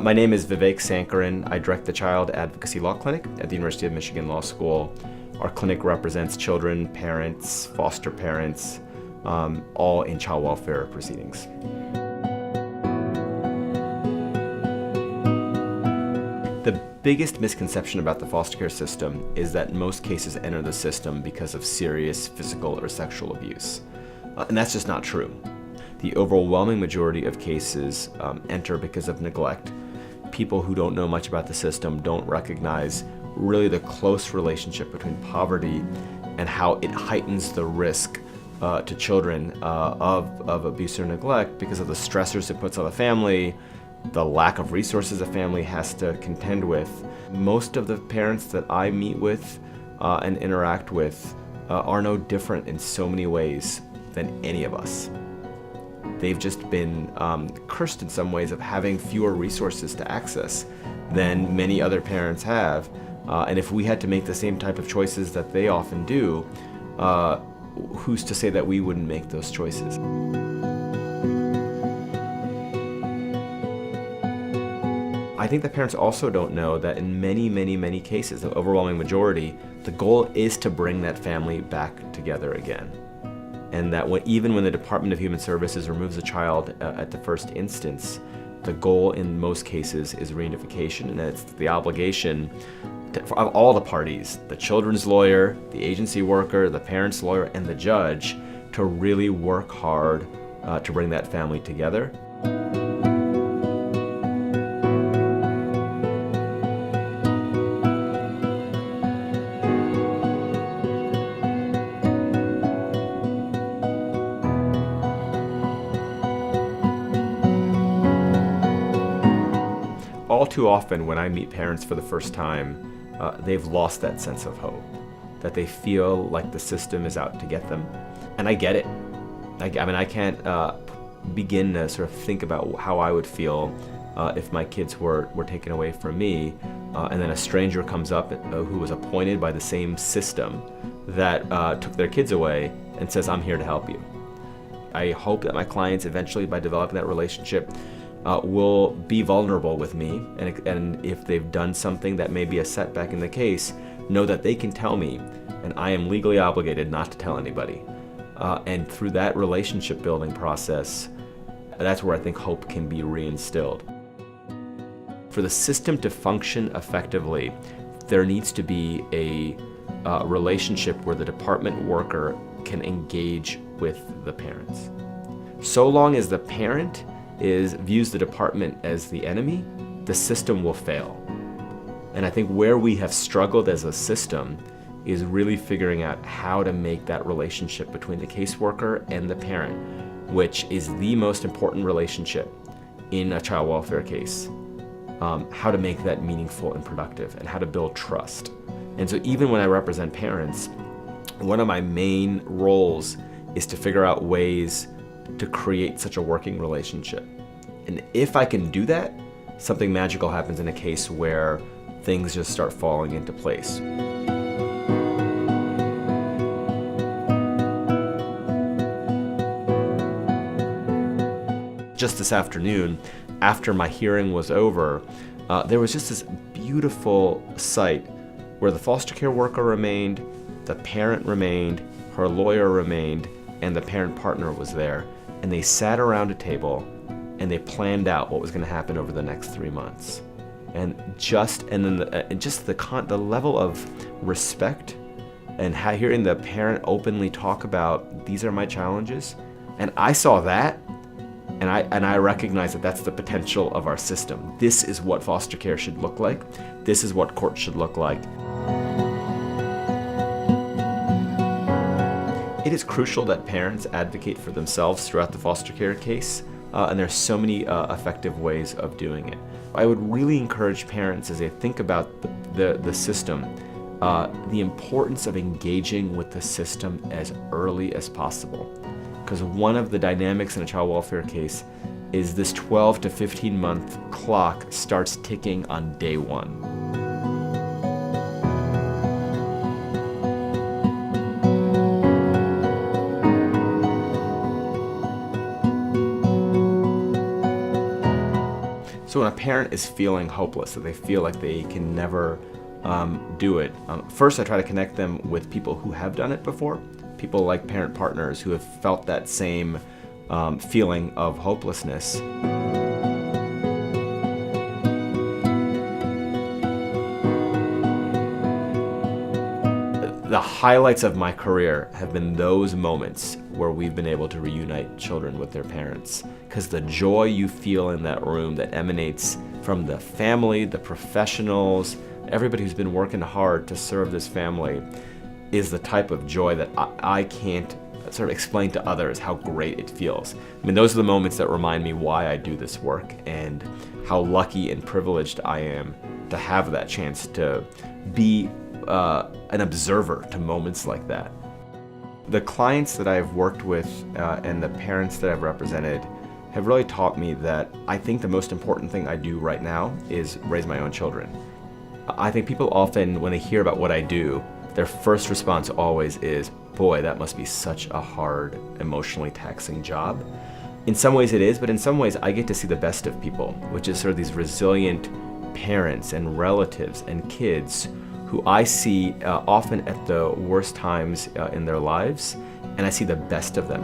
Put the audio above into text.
My name is Vivek Sakaran. I direct the Child Advocacy Law Clinic at the University of Michigan Law School. Our clinic represents children, parents, foster parents, all in child welfare proceedings. The biggest misconception about the foster care system is that most cases enter the system because of serious physical or sexual abuse. And that's just not true. The overwhelming majority of cases enter because of neglect. People who don't know much about the system don't recognize really the close relationship between poverty and how it heightens the risk to children of abuse or neglect because of the stressors it puts on the family, the lack of resources a family has to contend with. Most of the parents that I meet with and interact with are no different in so many ways than any of us. They've just been cursed in some ways of having fewer resources to access than many other parents have. And if we had to make the same type of choices that they often do, who's to say that we wouldn't make those choices? I think the parents also don't know that in many cases, the overwhelming majority, the goal is to bring that family back together again. And that even when the Department of Human Services removes a child at the first instance, the goal in most cases is reunification, and it's the obligation of all the parties, the children's lawyer, the agency worker, the parent's lawyer, and the judge, to really work hard to bring that family together. All too often when I meet parents for the first time, they've lost that sense of hope, that they feel like the system is out to get them. And I get it. I can't begin to sort of think about how I would feel if my kids were taken away from me, and then a stranger comes up who was appointed by the same system that took their kids away and says, "I'm here to help you." I hope that my clients eventually, by developing that relationship, will be vulnerable with me, and if they've done something that may be a setback in the case, know that they can tell me, and I am legally obligated not to tell anybody. And through that relationship building process, that's where I think hope can be reinstilled. For the system to function effectively, there needs to be a relationship where the department worker can engage with the parents. So long as the parent views the department as the enemy, the system will fail. And I think where we have struggled as a system is really figuring out how to make that relationship between the caseworker and the parent, which is the most important relationship in a child welfare case, how to make that meaningful and productive, and how to build trust. And so even when I represent parents, one of my main roles is to figure out ways to create such a working relationship. And if I can do that, something magical happens in a case where things just start falling into place. Just this afternoon, after my hearing was over, there was just this beautiful sight where the foster care worker remained, the parent remained, her lawyer remained, and the parent partner was there. And they sat around a table and they planned out what was going to happen over the next 3 months. And the level of respect and hearing the parent openly talk about, these are my challenges. And I saw that, and I recognize that that's the potential of our system. This is what foster care should look like. This is what court should look like. It is crucial that parents advocate for themselves throughout the foster care case, and there's so many effective ways of doing it. I would really encourage parents, as they think about the system, the importance of engaging with the system as early as possible. Because one of the dynamics in a child welfare case is this 12 to 15 month clock starts ticking on day one. So when a parent is feeling hopeless, that they feel like they can never do it, first I try to connect them with people who have done it before, people like parent partners who have felt that same feeling of hopelessness. The highlights of my career have been those moments where we've been able to reunite children with their parents, because the joy you feel in that room that emanates from the family, the professionals, everybody who's been working hard to serve this family is the type of joy that I can't sort of explain to others how great it feels. I mean, those are the moments that remind me why I do this work and how lucky and privileged I am to have that chance to be an observer to moments like that. The clients that I've worked with and the parents that I've represented have really taught me that I think the most important thing I do right now is raise my own children. I think people often, when they hear about what I do, their first response always is, boy, that must be such a hard, emotionally taxing job. In some ways it is, but in some ways I get to see the best of people, which is sort of these resilient parents and relatives and kids who I see often at the worst times in their lives, and I see the best of them.